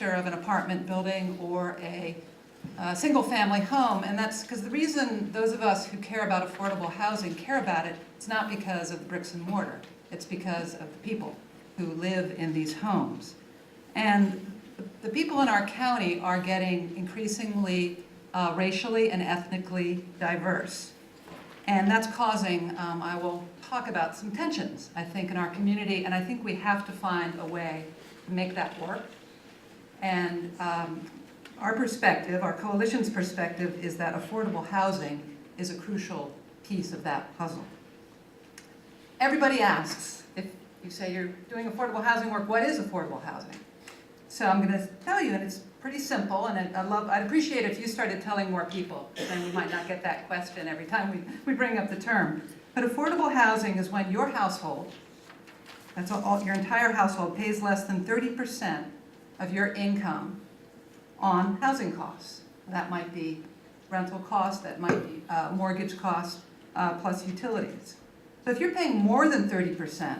of an apartment building or a single-family home, and that's because the reason those of us who care about affordable housing care about it, it's not because of the bricks and mortar, it's because of the people who live in these homes. And the people in our county are getting increasingly racially and ethnically diverse. And that's causing, I will talk about some tensions, I think, in our community, and I think we have to find a way to make that work. And our perspective, our coalition's perspective, is that affordable housing is a crucial piece of that puzzle. Everybody asks, if you say you're doing affordable housing work, what is affordable housing? So I'm going to tell you, and it's pretty simple, and I'd appreciate it if you started telling more people, then we might not get that question every time we bring up the term. But affordable housing is when your household, that's all, your entire household, pays less than 30% of your income on housing costs. That might be rental costs, that might be mortgage costs, plus utilities. So if you're paying more than 30%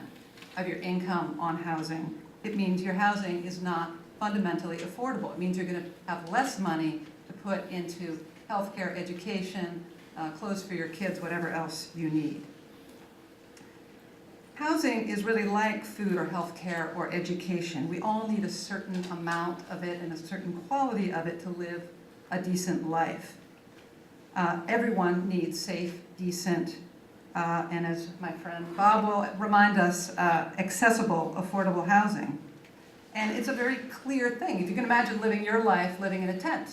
of your income on housing, it means your housing is not fundamentally affordable. It means you're going to have less money to put into healthcare, education, clothes for your kids, whatever else you need. Housing is really like food or healthcare or education. We all need a certain amount of it and a certain quality of it to live a decent life. Everyone needs safe, decent, and as my friend Bob will remind us, accessible, affordable housing. And it's a very clear thing. If you can imagine living your life living in a tent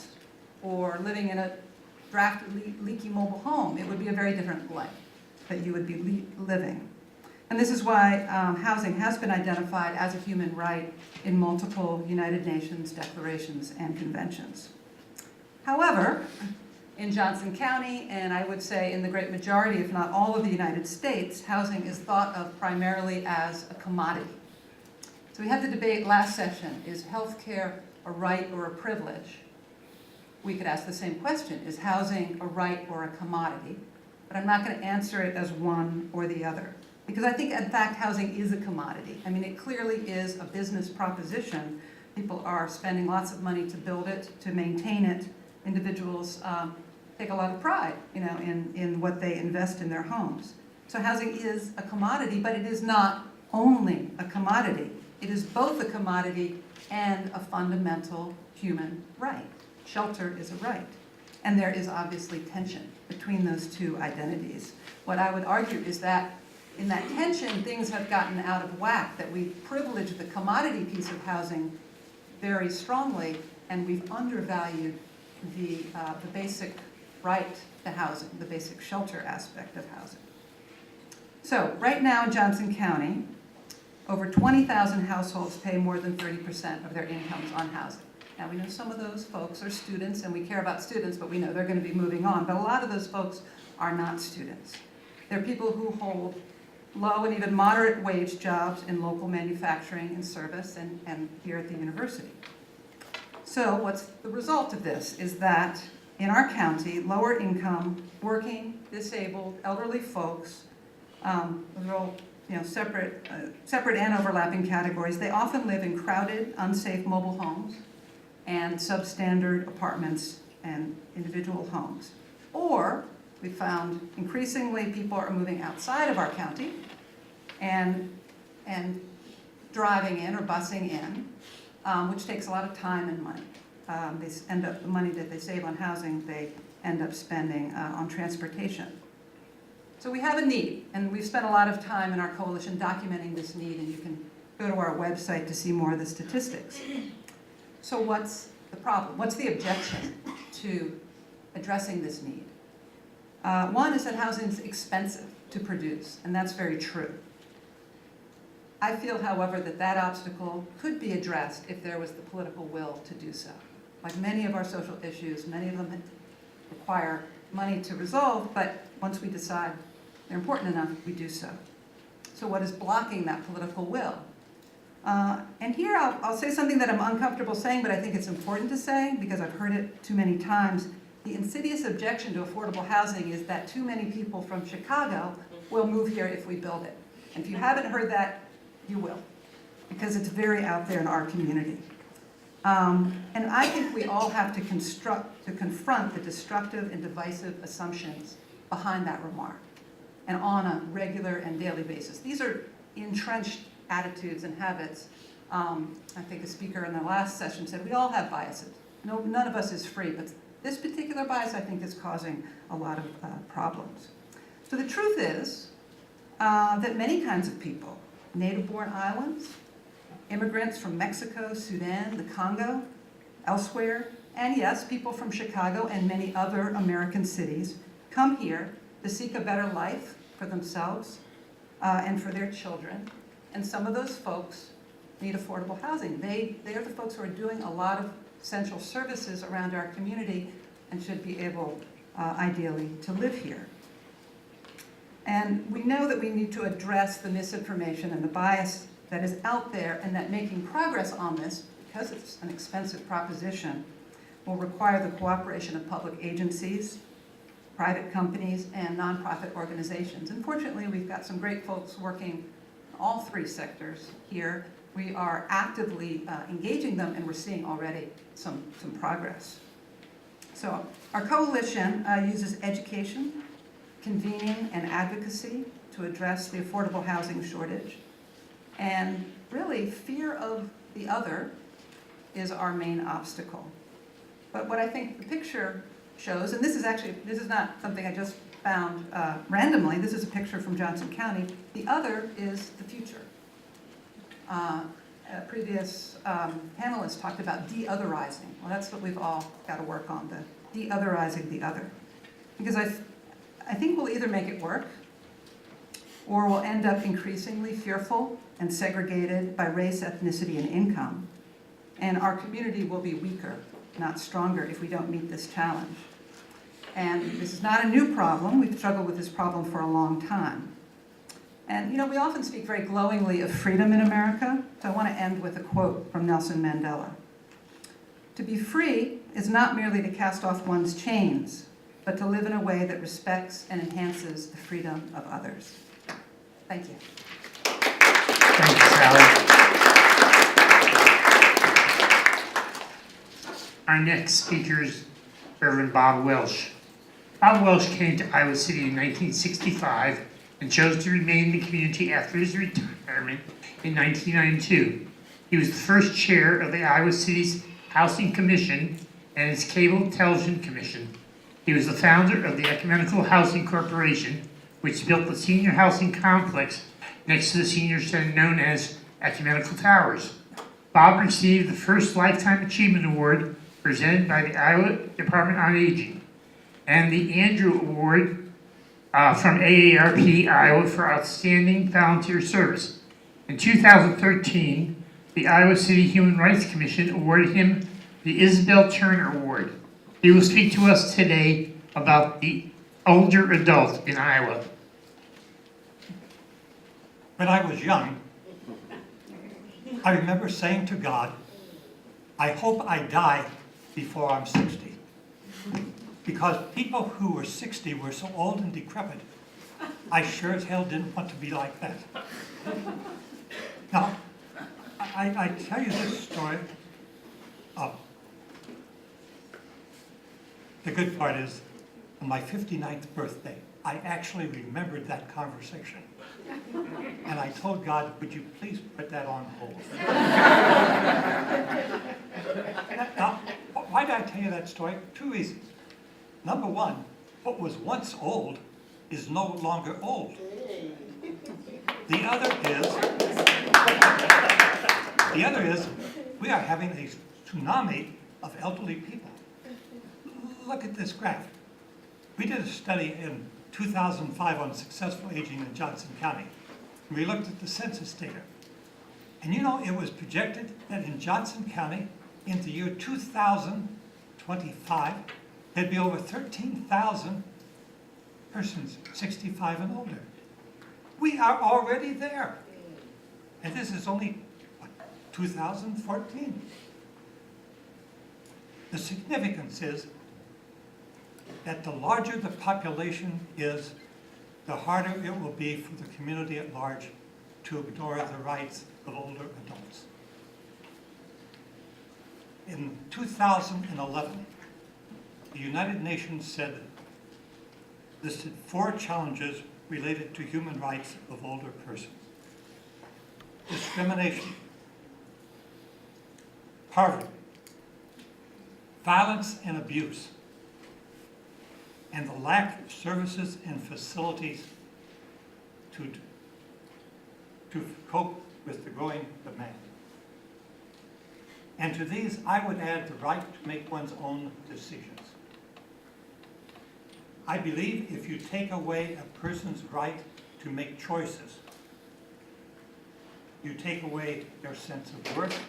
or living in a drafty, leaky mobile home, it would be a very different life that you would be living. And this is why housing has been identified as a human right in multiple United Nations declarations and conventions. However, in Johnson County, and I would say in the great majority, if not all of the United States, housing is thought of primarily as a commodity. So we had the debate last session, is healthcare a right or a privilege? We could ask the same question, is housing a right or a commodity? But I'm not going to answer it as one or the other. Because I think, in fact, housing is a commodity. I mean, it clearly is a business proposition. People are spending lots of money to build it, to maintain it. Individuals take a lot of pride, in what they invest in their homes. So housing is a commodity, but it is not only a commodity. It is both a commodity and a fundamental human right. Shelter is a right. And there is obviously tension between those two identities. What I would argue is that in that tension, things have gotten out of whack, that we've privileged the commodity piece of housing very strongly, and we've undervalued the basic right to housing, the basic shelter aspect of housing. So right now in Johnson County, over 20,000 households pay more than 30% of their incomes on housing. Now we know some of those folks are students, and we care about students, but we know they're going to be moving on. But a lot of those folks are not students. They're people who hold low and even moderate wage jobs in local manufacturing and service and here at the university. So what's the result of this is that in our county, lower income, working, disabled, elderly folks, those are all separate and overlapping categories. They often live in crowded, unsafe mobile homes and substandard apartments and individual homes. Or we found increasingly people are moving outside of our county and driving in or busing in, which takes a lot of time and money. They end up, the money that they save on housing, they end up spending on transportation. So we have a need, and we've spent a lot of time in our coalition documenting this need, and you can go to our website to see more of the statistics. So what's the problem? What's the objection to addressing this need? One is that housing is expensive to produce, and that's very true. I feel, however, that that obstacle could be addressed if there was the political will to do so. Like many of our social issues, many of them require money to resolve, but once we decide they're important enough, we do so. So what is blocking that political will? And here I'll say something that I'm uncomfortable saying, but I think it's important to say because I've heard it too many times. The insidious objection to affordable housing is that too many people from Chicago will move here if we build it. And if you haven't heard that, you will, because it's very out there in our community. And I think we all have to confront the destructive and divisive assumptions behind that remark, and on a regular and daily basis. These are entrenched attitudes and habits. I think a speaker in the last session said we all have biases. None of us is free, but this particular bias, I think, is causing a lot of problems. So the truth is that many kinds of people, native-born Iowans, immigrants from Mexico, Sudan, the Congo, elsewhere, and yes, people from Chicago and many other American cities, come here to seek a better life for themselves and for their children. And some of those folks need affordable housing. They are the folks who are doing a lot of essential services around our community and should be able, ideally, to live here. And we know that we need to address the misinformation and the bias that is out there, and that making progress on this, because it's an expensive proposition, will require the cooperation of public agencies, private companies, and nonprofit organizations. And fortunately, we've got some great folks working in all three sectors here. We are actively engaging them, and we're seeing already some progress. So our coalition uses education, convening, and advocacy to address the affordable housing shortage. And really, fear of the other is our main obstacle. But what I think the picture shows, and this is not something I just found randomly, this is a picture from Johnson County. The other is the future. A previous panelist talked about de-otherizing. Well, that's what we've all got to work on, the de-otherizing the other. Because I think we'll either make it work, or we'll end up increasingly fearful and segregated by race, ethnicity, and income. And our community will be weaker, not stronger, if we don't meet this challenge. And this is not a new problem. We've struggled with this problem for a long time. And we often speak very glowingly of freedom in America, so I want to end with a quote from Nelson Mandela. To be free is not merely to cast off one's chains, but to live in a way that respects and enhances the freedom of others. Thank you. Thank you, Sally. Our next speaker is Reverend Bob Welsh. Bob Welsh came to Iowa City in 1965 and chose to remain in the community after his retirement in 1992. He was the first chair of the Iowa City's Housing Commission and its Cable Television Commission. He was the founder of the Ecumenical Housing Corporation, which built the senior housing complex next to the senior center known as Ecumenical Towers. Bob received the first Lifetime Achievement Award presented by the Iowa Department on Aging, and the Andrew Award from AARP Iowa for Outstanding Volunteer Service. In 2013, the Iowa City Human Rights Commission awarded him the Isabel Turner Award. He will speak to us today about the older adult in Iowa. When I was young, I remember saying to God, I hope I die before I'm 60. Because people who were 60 were so old and decrepit, I sure as hell didn't want to be like that. Now, I tell you this story. The good part is, on my 59th birthday, I actually remembered that conversation. And I told God, would you please put that on hold? Now, why did I tell you that story? 2 reasons. Number one, what was once old is no longer old. The other is, we are having a tsunami of elderly people. Look at this graph. We did a study in 2005 on successful aging in Johnson County. We looked at the census data. And it was projected that in Johnson County, in the year 2025, there'd be over 13,000 persons 65 and older. We are already there. And this is only, 2014. The significance is that the larger the population is, the harder it will be for the community at large to ignore the rights of older adults. In 2011, the United Nations said, listed 4 challenges related to human rights of older persons: discrimination, poverty, violence and abuse, and the lack of services and facilities to cope with the growing demand. And to these, I would add the right to make one's own decisions. I believe if you take away a person's right to make choices, you take away their sense of worth,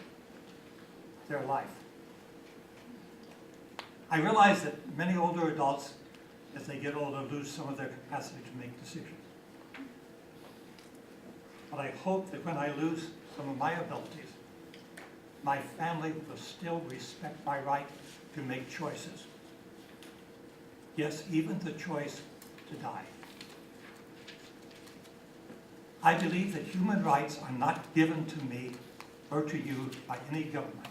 their life. I realize that many older adults, as they get older, lose some of their capacity to make decisions. But I hope that when I lose some of my abilities, my family will still respect my right to make choices. Yes, even the choice to die. I believe that human rights are not given to me or to you by any government.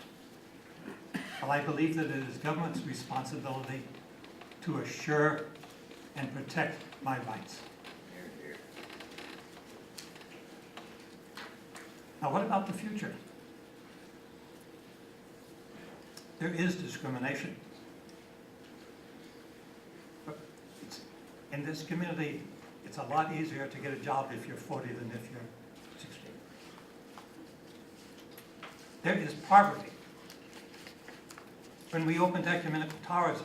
But I believe that it is government's responsibility to assure and protect my rights. Now, what about the future? There is discrimination. But in this community, it's a lot easier to get a job if you're 40 than if you're 60. There is poverty. When we opened Ecumenical Towers,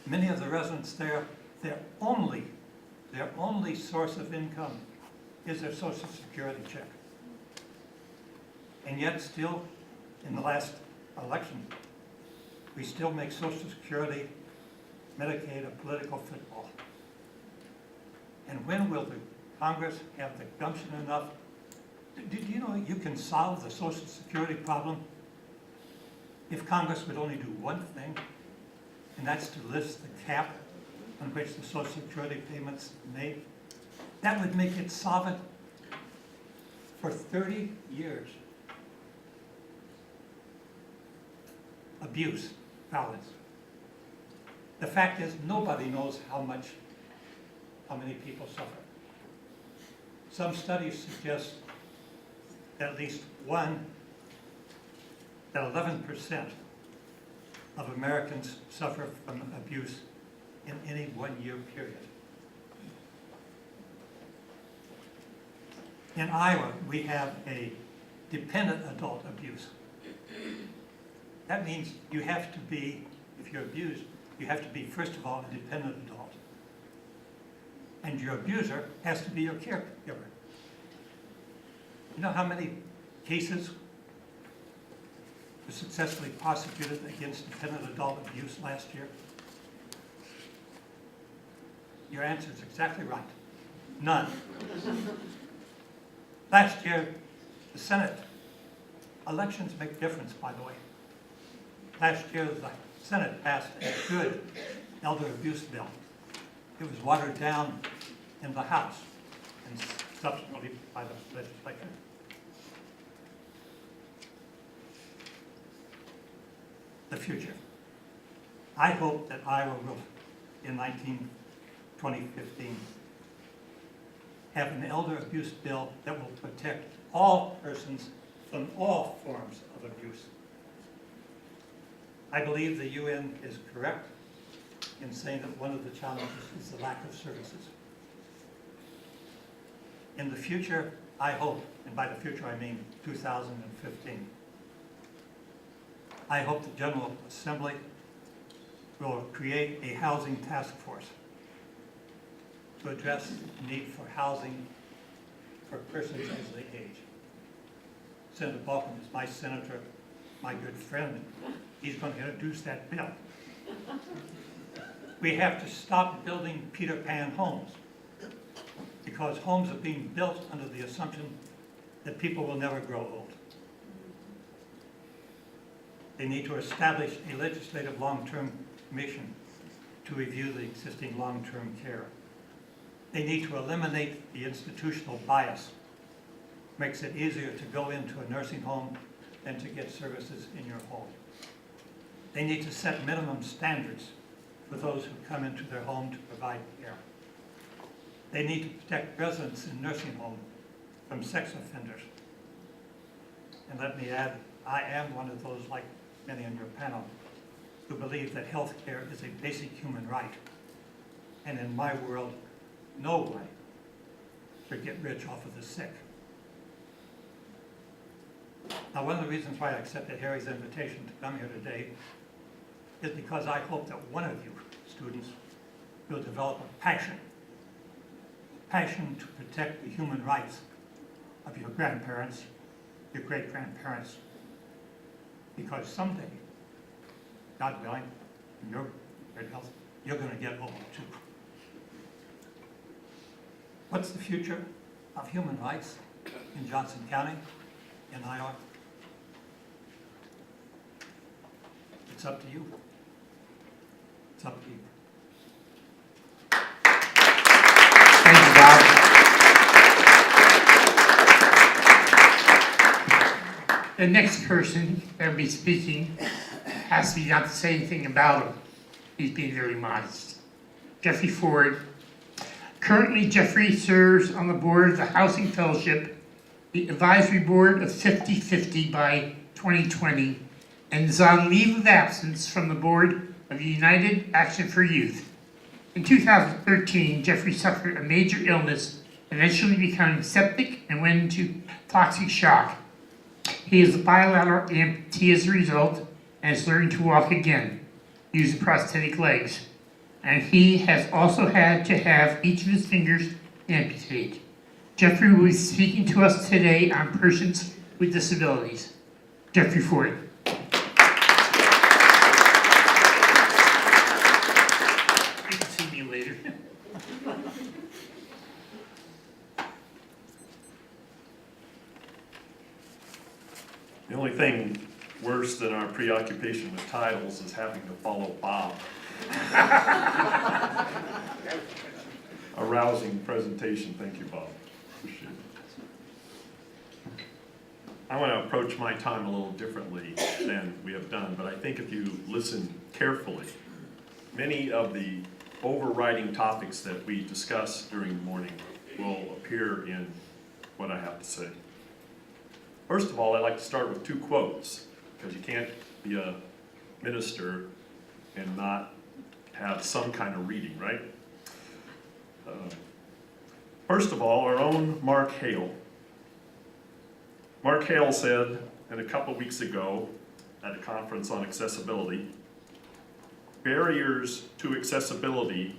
many of the residents there, their only source of income is their Social Security check. And yet still, in the last election, we still make Social Security, Medicaid a political football. And when will the Congress have the gumption enough? Do you know you can solve the Social Security problem if Congress would only do one thing, and that's to lift the cap on which the Social Security payments are made? That would make it solvent for 30 years. Abuse, violence. The fact is, nobody knows how many people suffer. Some studies suggest that at least that 11% of Americans suffer from abuse in any 1 year period. In Iowa, we have a dependent adult abuse. That means you have to be, if you're abused, you have to be, first of all, a dependent adult. And your abuser has to be your caregiver. You know how many cases were successfully prosecuted against dependent adult abuse last year? Your answer is exactly right. None. Last year, the Senate, elections make difference, by the way. Last year, the Senate passed a good elder abuse bill. It was watered down in the House and subsequently by the legislature. The future. I hope that Iowa will, in 2015, have an elder abuse bill that will protect all persons from all forms of abuse. I believe the UN is correct in saying that one of the challenges is the lack of services. In the future, I hope, and by the future I mean 2015, I hope the General Assembly will create a housing task force to address the need for housing for persons as they age. Senator Balkin is my senator, my good friend. He's going to introduce that bill. We have to stop building Peter Pan homes because homes are being built under the assumption that people will never grow old. They need to establish a legislative long-term commission to review the existing long-term care. They need to eliminate the institutional bias. Makes it easier to go into a nursing home than to get services in your home. They need to set minimum standards for those who come into their home to provide care. They need to protect residents in nursing homes from sex offenders. And let me add, I am one of those, like many on your panel, who believe that health care is a basic human right. And in my world, no one should get rich off of the sick. Now, one of the reasons why I accepted Harry's invitation to come here today is because I hope that one of you students will develop a passion to protect the human rights of your grandparents, your great-grandparents, because someday, God willing, in your great health, you're going to get old too. What's the future of human rights in Johnson County, in Iowa? It's up to you. It's up to you. Thank you, Bob. The next person that will be speaking has to be not to say anything about him. He's being very modest. Jeffrey Ford. Currently, Jeffrey serves on the board of the Housing Fellowship, the advisory board of 50/50 by 2020, and is on leave of absence from the board of United Action for Youth. In 2013, Jeffrey suffered a major illness, eventually becoming septic and went into toxic shock. He is a bilateral amputee as a result and is learning to walk again, using prosthetic legs. And he has also had to have each of his fingers amputated. Jeffrey will be speaking to us today on persons with disabilities. Jeffrey Ford. You can see me later. The only thing worse than our preoccupation with titles is having to follow Bob. A rousing presentation. Thank you, Bob. Appreciate it. I want to approach my time a little differently than we have done, but I think if you listen carefully, many of the overriding topics that we discuss during the morning will appear in what I have to say. First of all, I'd like to start with two quotes, because you can't be a minister and not have some kind of reading, right? First of all, our own Mark Hale. Mark Hale said, a couple weeks ago at a conference on accessibility, barriers to accessibility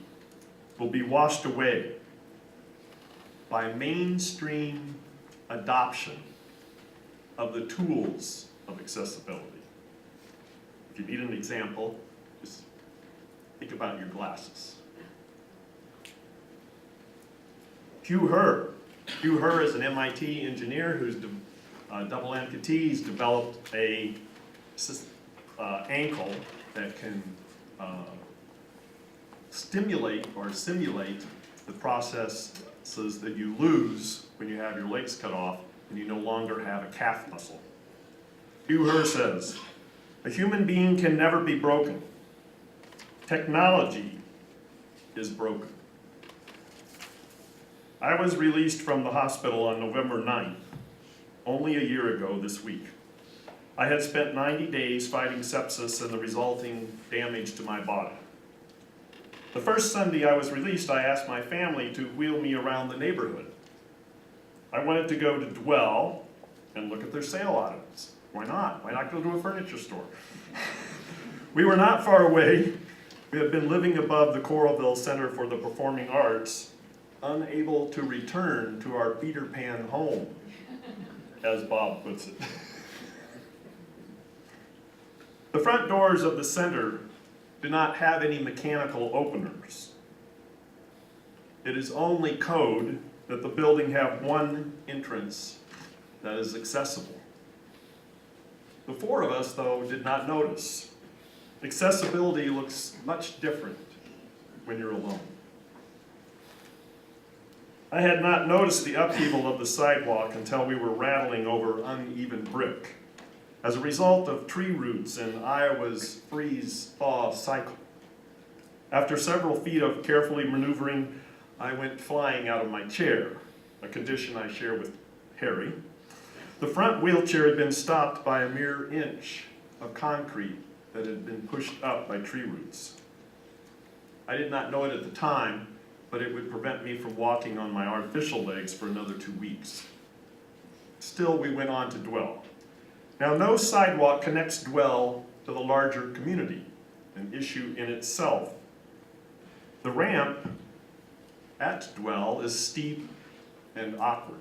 will be washed away by mainstream adoption of the tools of accessibility. If you need an example, just think about your glasses. Hugh Herr. Hugh Herr is an MIT engineer who's double amputee. He's developed a ankle that can stimulate or simulate the processes that you lose when you have your legs cut off and you no longer have a calf muscle. Hugh Herr says, a human being can never be broken. Technology is broken. I was released from the hospital on November 9th, only a year ago this week. I had spent 90 days fighting sepsis and the resulting damage to my body. The first Sunday I was released, I asked my family to wheel me around the neighborhood. I wanted to go to Dwell and look at their sale items. Why not? Why not go to a furniture store? We were not far away. We had been living above the Coralville Center for the Performing Arts, unable to return to our Peter Pan home, as Bob puts it. The front doors of the center do not have any mechanical openers. It is only code that the building have one entrance that is accessible. The four of us, though, did not notice. Accessibility looks much different when you're alone. I had not noticed the upheaval of the sidewalk until we were rattling over uneven brick. as a result of tree roots in Iowa's freeze-thaw cycle. After several feet of carefully maneuvering, I went flying out of my chair, a condition I share with Harry. The front wheelchair had been stopped by a mere inch of concrete that had been pushed up by tree roots. I did not know it at the time, but it would prevent me from walking on my artificial legs for another 2 weeks. Still, we went on to Dwell. Now, no sidewalk connects Dwell to the larger community, an issue in itself. The ramp at Dwell is steep and awkward.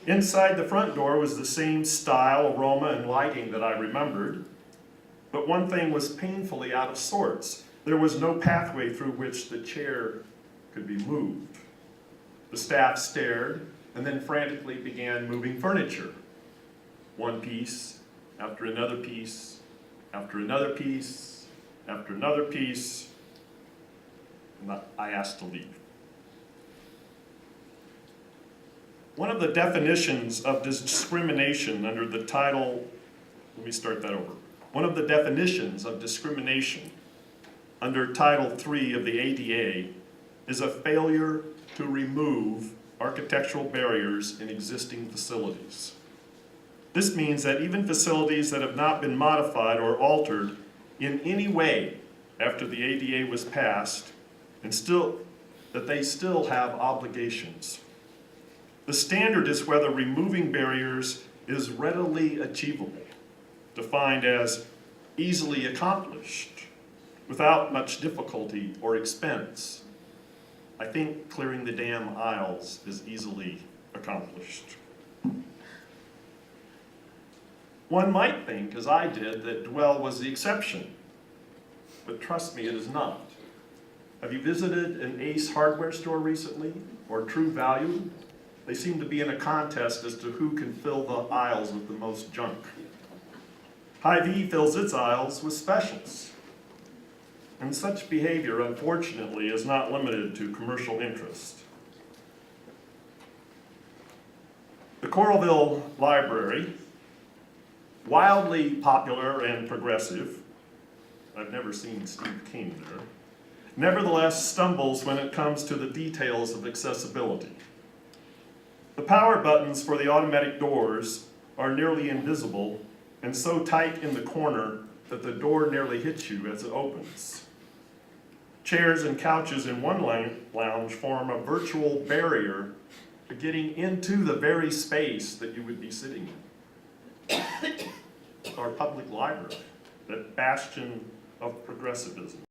Inside the front door was the same style, aroma, and lighting that I remembered, but one thing was painfully out of sorts. There was no pathway through which the chair could be moved. The staff stared and then frantically began moving furniture. One piece after another piece, after another piece, after another piece, and I asked to leave. One of the definitions of discrimination under the title, let me start that over. One of the definitions of discrimination under Title III of the ADA is a failure to remove architectural barriers in existing facilities. This means that even facilities that have not been modified or altered in any way after the ADA was passed, and that they still have obligations. The standard is whether removing barriers is readily achievable, defined as easily accomplished, without much difficulty or expense. I think clearing the damn aisles is easily accomplished. One might think, as I did, that Dwell was the exception, but trust me, it is not. Have you visited an Ace hardware store recently, or True Value? They seem to be in a contest as to who can fill the aisles with the most junk. Hy-Vee fills its aisles with specials. And such behavior, unfortunately, is not limited to commercial interest. The Coralville Library, wildly popular and progressive, I've never seen Steve King there, nevertheless stumbles when it comes to the details of accessibility. The power buttons for the automatic doors are nearly invisible and so tight in the corner that the door nearly hits you as it opens. Chairs and couches in one lounge form a virtual barrier to getting into the very space that you would be sitting in. Our public library, that bastion of progressivism.